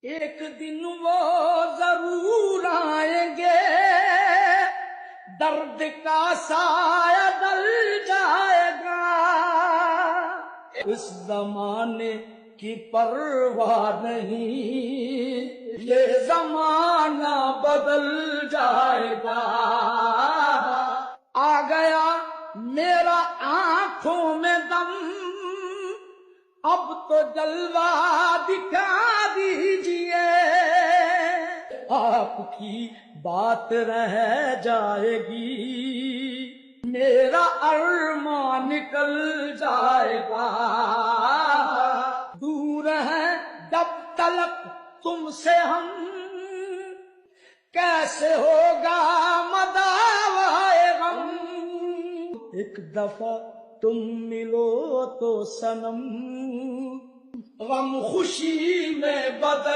ایک دن وہ ضرور آئیں گے، درد کا سایہ ڈل جائے گا، اس زمانے کی پرواہ نہیں، یہ زمانہ بدل جائے گا۔ آ گیا میرا آنکھوں میں دم، اب تو جلوہ دکھا دیجئے، آپ کی بات رہ جائے گی، میرا ارمان نکل جائے گا۔ دور ہے جب تلک تم سے ہم، کیسے ہوگا مداوائے غم، ایک دفعہ تم ملو تو صنم، غم خوشی میں بدل